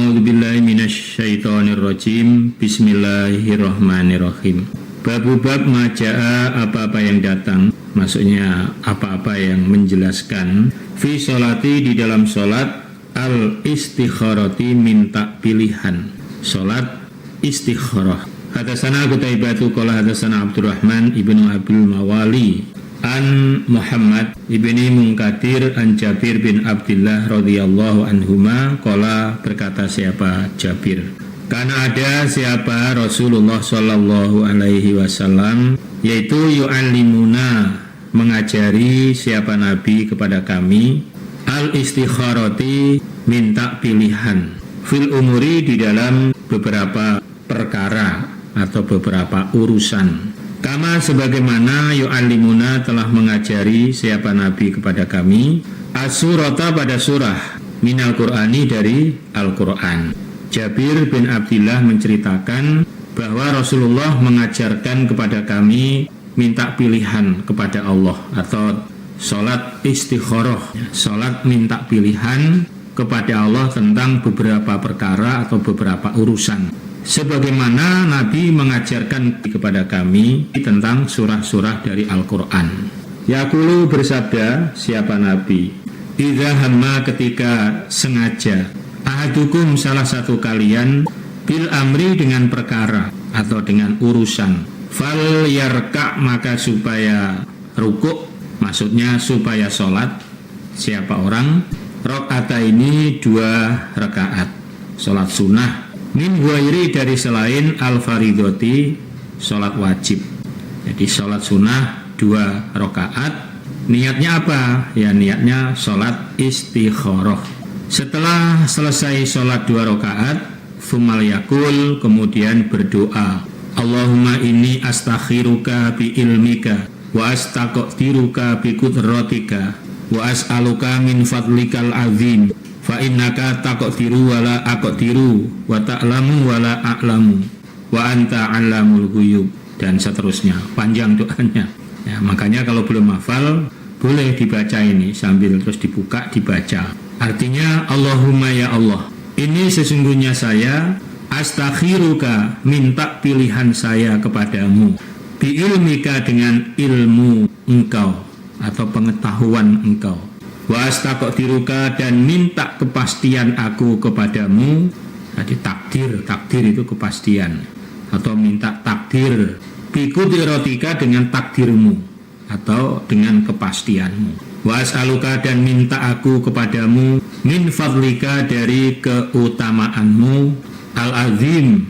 A'udzubillahi minasyaitonirrajim. Bismillahirrahmanirrahim. Bab maja'a, apa-apa yang datang, maksudnya apa-apa yang menjelaskan fi sholati, di dalam sholat, al istikharati, minta pilihan, sholat istikharah. Hadatsana Qutaibatu qala hadatsana Abdurrahman ibnu Abil Mawali an Muhammad ibni Munkadir an Jabir bin Abdullah radhiyallahu anhuma qala, berkata siapa Jabir, karena ada siapa Rasulullah sallallahu alaihi wasallam, yaitu yu'allimuna, mengajari siapa Nabi kepada kami, al istikharati, minta pilihan, fil umuri, di dalam beberapa perkara atau beberapa urusan. Kama, sebagaimana yu'allimuna, telah mengajari siapa Nabi kepada kami, as-surata, pada surah, minal Qur'ani, dari Al-Quran. Jabir bin Abdullah menceritakan bahwa Rasulullah mengajarkan kepada kami minta pilihan kepada Allah, atau sholat istikharah, sholat minta pilihan kepada Allah tentang beberapa perkara atau beberapa urusan, sebagaimana Nabi mengajarkan kepada kami tentang surah-surah dari Al-Quran. Yaqulu, bersabda siapa Nabi, idza hamma, ketika sengaja, ahadukum, salah satu kalian, bil amri, dengan perkara atau dengan urusan, fal yarka, maka supaya rukuk, maksudnya supaya sholat, siapa orang, rakaat ini, 2 rakaat, sholat sunnah, min ghairi, dari selain al-faridoti, sholat wajib. Jadi sholat sunnah 2 rakaat, niatnya apa? Ya niatnya sholat istikharah. Setelah selesai sholat 2 rakaat, fumal yakul, kemudian berdoa, Allahumma inni astakhiruka bi ilmika wa astaqdiruka bi qudratika wa as'aluka min fadlikal azim fa innaka taqdiru wa la aqdiru wa ta'lamu wa la a'lamu wa anta 'allamul ghuyub, dan seterusnya, panjang doanya. Ya, makanya kalau belum hafal boleh dibaca ini sambil terus dibuka dibaca. Artinya, Allahumma, ya Allah, ini sesungguhnya saya astakhiruka, minta pilihan saya kepadamu, bi ilmika, dengan ilmu engkau atau pengetahuan engkau, wa astaqdiruka, dan minta kepastian aku kepadamu. Tadi takdir itu kepastian, atau minta takdir, bi qudratika, dengan takdirmu atau dengan kepastianmu, wa as'aluka, dan minta aku kepadamu, min fadlika, dari keutamaanmu, al-azim,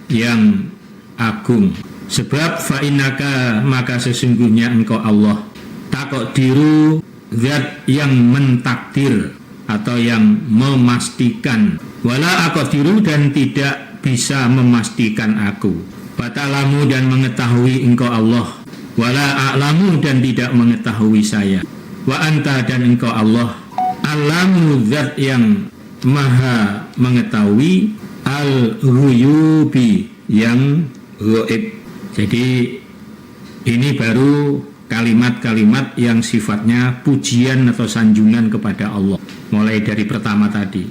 yang agung. Sebab fa innaka, maka sesungguhnya engkau Allah, taqdiru, zat yang mentakdir atau yang memastikan, wala aqdiru, dan tidak bisa memastikan aku, batalamu, dan mengetahui engkau Allah, wala a'lamu, dan tidak mengetahui saya, wa anta, dan engkau Allah, alamu, zat yang maha mengetahui, al-ghuyubi, yang ghaib. Jadi ini baru kalimat-kalimat yang sifatnya pujian atau sanjungan kepada Allah. Mulai dari pertama tadi,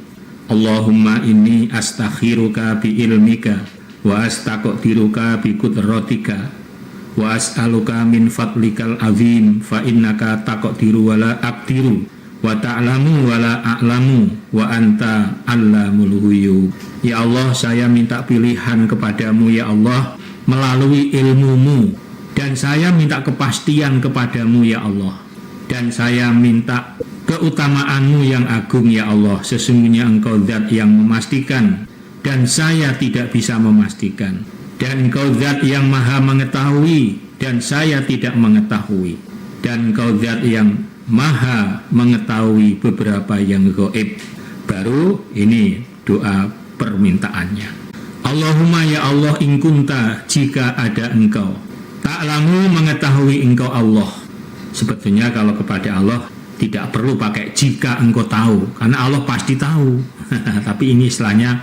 Allahumma inni astakhiruka bi ilmika wa astaqdiruka bi qudratika wa as'aluka min fadlikal azim fa innaka taqdiru wa la aqdiru wa ta'lamu wa la a'lamu wa anta 'allamul ghuyub. Ya Allah, saya minta pilihan kepadamu ya Allah melalui ilmumu, dan saya minta kepastian kepadamu ya Allah, dan saya minta keutamaanmu yang agung ya Allah. Sesungguhnya engkau zat yang memastikan dan saya tidak bisa memastikan, dan engkau zat yang maha mengetahui dan saya tidak mengetahui, dan engkau zat yang maha mengetahui beberapa yang gaib. Baru ini doa permintaannya. Allahumma, ya Allah, in kunta, jika ada engkau, ta'lamu, mengetahui engkau Allah. Sebetulnya kalau kepada Allah tidak perlu pakai jika engkau tahu, karena Allah pasti tahu. Tapi ini istilahnya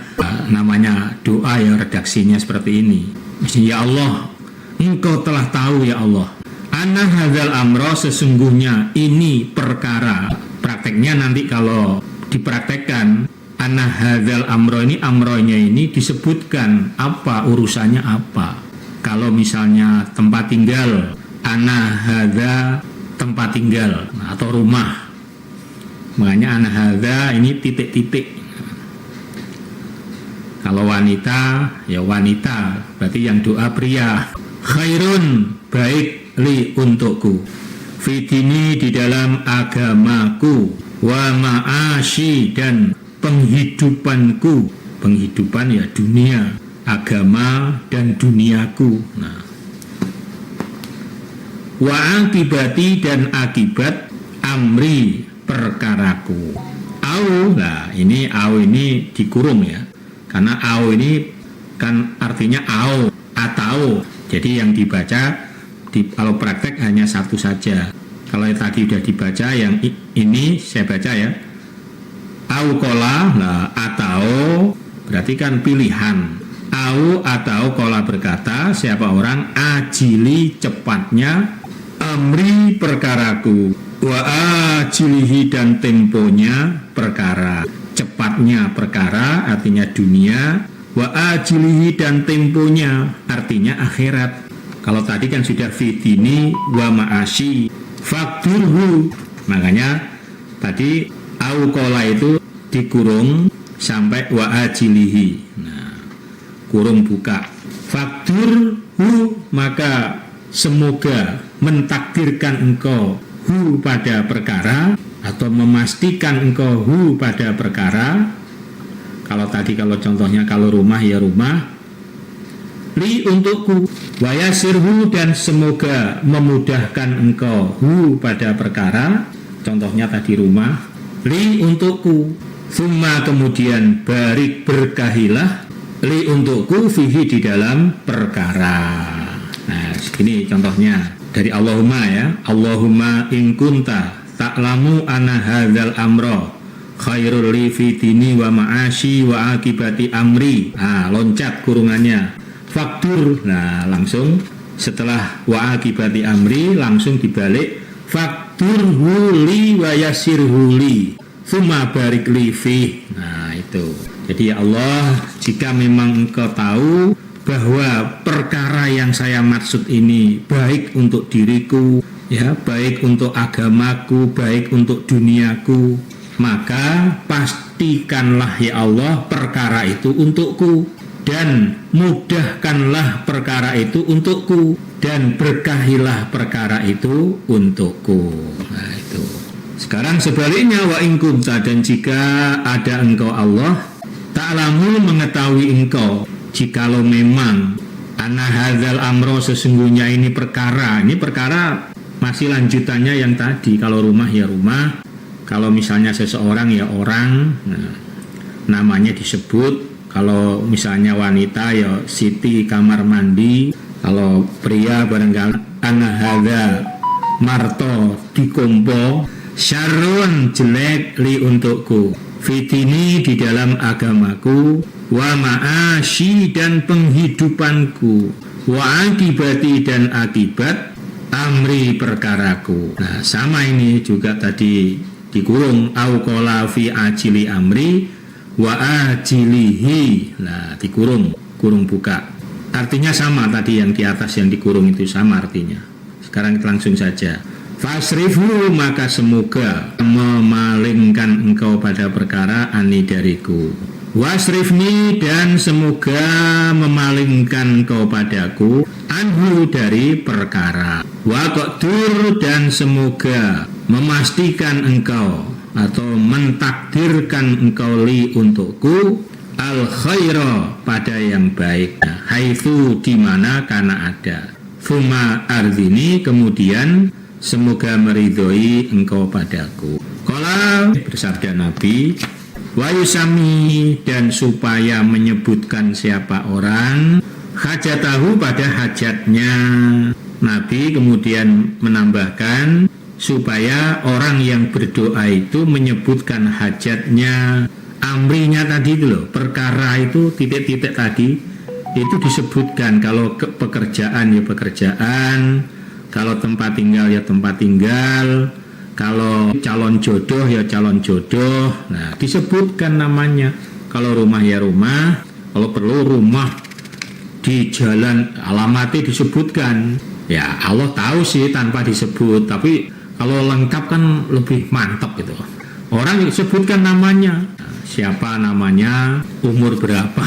namanya doa yang redaksinya seperti ini. Ya Allah, engkau telah tahu ya Allah, anna hadzal amra, sesungguhnya ini perkara. Prakteknya nanti kalau dipraktekkan Ana hadzal amro ini, amronya ini disebutkan apa urusannya apa. Kalau misalnya tempat tinggal, ana hadza tempat tinggal atau rumah, makanya ana hadza ini titik-titik. Kalau wanita ya wanita, berarti yang doa pria. Khairun baik li untukku, fitini di dalam agamaku, wa ma'ashi dan penghidupanku. Penghidupan ya dunia, agama dan duniaku. Nah, wa akibati dan akibat amri perkaraku. Au, nah ini au ini dikurung ya, karena au ini kan artinya au atau. Jadi yang dibaca kalau praktek hanya satu saja. Kalau tadi sudah dibaca, yang ini saya baca ya. Au kola, nah, atau berarti kan pilihan. Au atau kola berkata, siapa orang ajili cepatnya amri perkaraku, wa ajilihi dan temponya perkara. Cepatnya perkara artinya dunia, wa ajilihi dan temponya artinya akhirat. Kalau tadi kan sudah fitini wa ma'ashi fakturhu, makanya tadi au kola itu dikurung sampai wa ajilihi. Nah, kurung buka. Fakturhu, maka semoga mentakdirkan engkau hu pada perkara, atau memastikan engkau hu pada perkara. Kalau tadi kalau contohnya kalau rumah ya rumah, li untukku, wayasirhu dan semoga memudahkan engkau hu pada perkara. Contohnya tadi rumah, li untukku, summa kemudian barik berkahilah, li untukku fihi di dalam perkara. Nah, ini contohnya dari Allahumma ya. Allahumma in kunta ta'lamu anna hadzal amra khairul li fi dini wa ma'ashi wa akibati amri. Nah, loncat kurungannya. Faktur. Nah, langsung setelah wa akibati amri langsung dibalik faktur huli wa yasir huli summa barik li fi. Nah, itu. Jadi ya Allah, jika memang engkau tahu bahwa perkara yang saya maksud ini baik untuk diriku, ya, baik untuk agamaku, baik untuk duniaku, maka pastikanlah ya Allah perkara itu untukku, dan mudahkanlah perkara itu untukku, dan berkahilah perkara itu untukku. Nah, itu. Sekarang sebaliknya, wa in kunta, dan jika ada engkau Allah, ta'lamu mengetahui engkau, jikalau memang anna hadzal amro sesungguhnya ini perkara masih lanjutannya yang tadi. Kalau rumah ya rumah, kalau misalnya seseorang ya orang, nah, namanya disebut. Kalau misalnya wanita ya siti kamar mandi. Kalau pria barangkali anna hadza marto dikompo, syarrun jelek li untukku, fitini di dalam agamaku, wa ma'ashi dan penghidupanku, wa akibati dan akibat amri perkaraku. Nah, sama ini juga tadi dikurung au qala fi ajili amri wa ajilihi. Nah, dikurung, kurung buka. Artinya sama tadi yang di atas yang dikurung itu sama artinya. Sekarang kita langsung saja. Fasrifu, maka semoga memalingkan engkau pada perkara ani dariku. Wasrifni, dan semoga memalingkan engkau padaku anhu dari perkara. Waqtur, dan semoga memastikan engkau atau mentakdirkan engkau li untukku al khaira pada yang baik. Nah, haitsu di mana karena ada. Fuma ardini, kemudian semoga meridhoi engkau padaku. Qala, bersabda Nabi, wa yusami, dan supaya menyebutkan siapa orang hajatahu pada hajatnya. Nabi kemudian menambahkan supaya orang yang berdoa itu menyebutkan hajatnya. Amrinya tadi itu loh, perkara itu titik-titik tadi itu disebutkan. Kalau pekerjaan ya pekerjaan, kalau tempat tinggal ya tempat tinggal, Kalau calon jodoh ya calon jodoh. Nah, disebutkan namanya. Kalau rumah ya rumah. Kalau perlu rumah di jalan alamatnya disebutkan. Ya Allah tahu sih tanpa disebut. Tapi kalau lengkap kan lebih mantap gitu. Orang disebutkan namanya. Siapa namanya, umur berapa.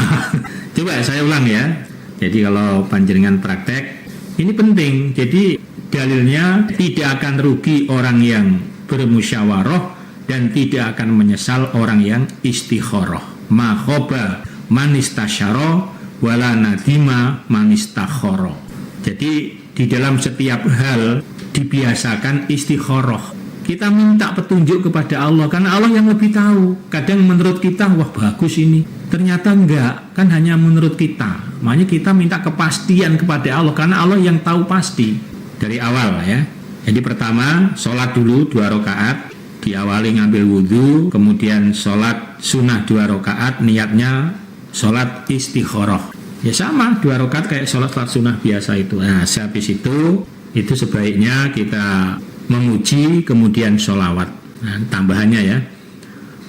Coba saya ulang ya. Jadi kalau panjenengan praktek, ini penting. Jadi dalilnya tidak akan rugi orang yang bermusyawarah dan tidak akan menyesal orang yang istikharah. Ma khoba man istasyara wala nadima man istakhara. Jadi di dalam setiap hal dibiasakan istikharah. Kita minta petunjuk kepada Allah karena Allah yang lebih tahu. Kadang menurut kita wah bagus ini, ternyata enggak, kan hanya menurut kita. Makanya kita minta kepastian kepada Allah karena Allah yang tahu pasti dari awal ya. Jadi pertama sholat dulu 2 rakaat, diawali ngambil wudhu, kemudian sholat sunnah 2 rakaat, niatnya sholat istikharah. Ya sama 2 rakaat kayak sholat sunnah biasa itu. Nah habis itu sebaiknya kita memuji kemudian sholawat. Nah, tambahannya ya,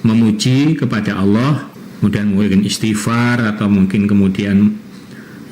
memuji kepada Allah, kemudian mungkin istighfar atau mungkin kemudian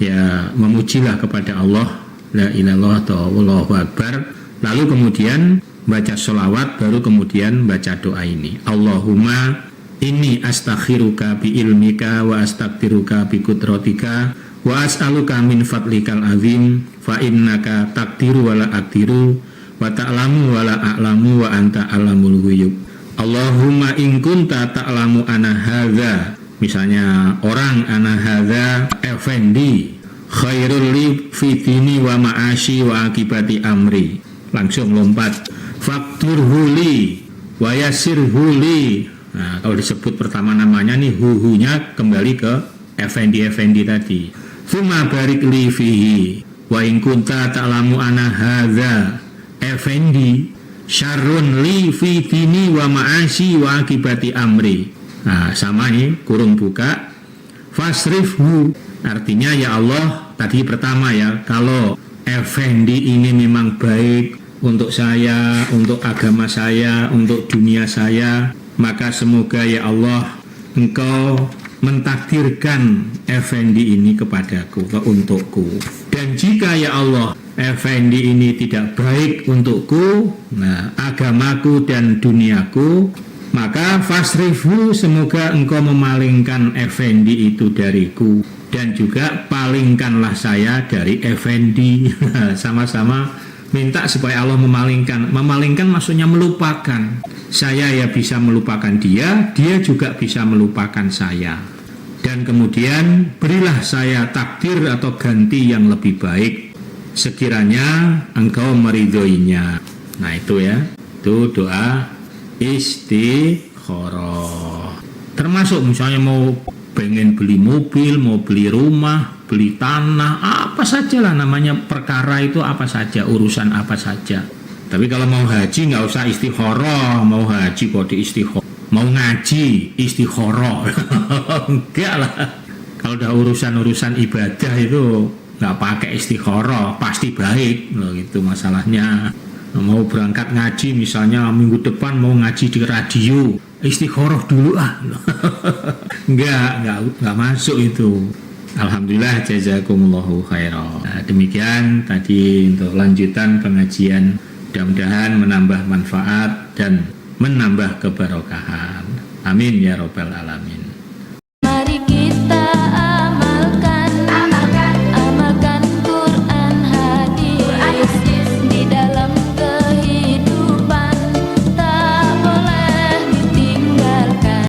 ya memujilah kepada Allah, la ilaha illallah atau Allahu Akbar. Lalu kemudian baca sholawat, baru kemudian baca doa ini. Allahumma inni astakhiruka bi ilmika wa astaqdiruka bi qudratika wa as'aluka min fadlikal azim fa innaka taqdiru wa la aqdiru wa ta'lamu wa la a'lamu wa anta alamul ghuyub. Allahumma in kunta ta'lamu ana hadza, misalnya orang ana hadza effendi khairul li fi dini wa ma'ashi wa akibati amri, langsung lompat fakturhu li wa yassirhu li. Nah, kalau disebut pertama namanya nih huhunya kembali ke effendi tadi. Tsumma barik li fihi wa in kunta ta'lamu ana hadza effendi syarrun li fi dini wa ma'ashi wa akibati amri. Nah, sama nih kurung buka fasrifhu, artinya ya Allah tadi pertama ya, kalau effendi ini memang baik untuk saya, untuk agama saya, untuk dunia saya, maka semoga ya Allah Engkau mentakdirkan effendi ini kepadaku, untukku. Dan jika ya Allah effendi ini tidak baik untukku, nah agamaku dan duniaku, maka fasrifu, semoga engkau memalingkan effendi itu dariku, dan juga palingkanlah saya dari effendi. Sama-sama minta supaya Allah memalingkan. Memalingkan maksudnya melupakan. Saya ya bisa melupakan dia, dia juga bisa melupakan saya. Dan kemudian berilah saya takdir atau ganti yang lebih baik sekiranya engkau meridhoinya. Nah itu ya, itu doa istikharah. Termasuk misalnya mau pengen beli mobil, mau beli rumah, beli tanah, apa saja lah namanya, perkara itu apa saja, urusan apa saja. Tapi kalau mau haji nggak usah istikharah, mau haji kok di istikharah, mau ngaji istikharah. Enggak lah. Kalau udah urusan-urusan ibadah itu nggak pakai istikharah pasti baik loh, gitu masalahnya. Mau berangkat ngaji misalnya minggu depan mau ngaji di radio, istikharah dulu ah. Enggak masuk itu. Alhamdulillah, jazakumullahu khairan. Nah, demikian tadi untuk lanjutan pengajian, mudah-mudahan menambah manfaat dan menambah keberkahan. Amin ya rabbal alamin. Mari kita